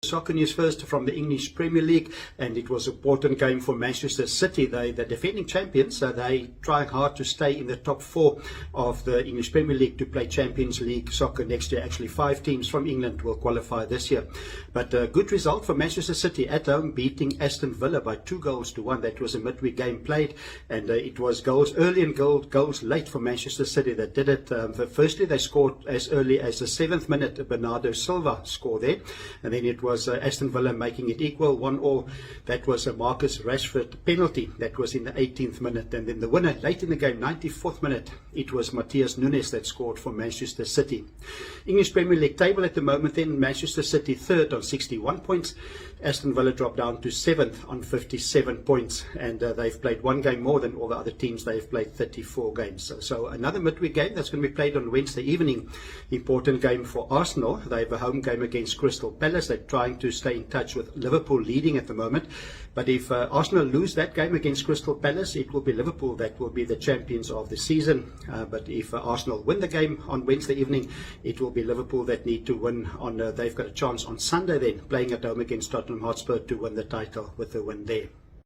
soccer news first from the English Premier League, and it was an important game for Manchester City. They, the defending champions, so they trying hard to stay in the top 4 of the English Premier League to play Champions League soccer next year. Actually, 5 teams from England will qualify this year. But a good result for Manchester City at home, beating Aston Villa by 2-1. That was a midweek game played, and it was goals early and goals late for Manchester City that did it. Firstly, they scored as early as the 7th minute. Bernardo Silva scored there, and then it was Aston Villa making it equal 1-1. That was a Marcus Rashford penalty that was in the 18th minute, and then the winner late in the game, 94th minute, it was Matheus Nunes that scored for Manchester City. English Premier League table at the moment, then Manchester City 3rd on 61 points. Aston Villa dropped down to 7th on 57 points, and they've played 1 game more than all the other teams. They've played 34 games. So another midweek game that's going to be played on Wednesday evening. Important game for Arsenal. They have a home game against Crystal Palace. They're trying to stay in touch with Liverpool leading at the moment. But if Arsenal lose that game against Crystal Palace, it will be Liverpool that will be the champions of the season. But if Arsenal win the game on Wednesday evening, it will be Liverpool that need to win. They've got a chance on Sunday then, playing at home against Tottenham Hotspur to win the title with a win there.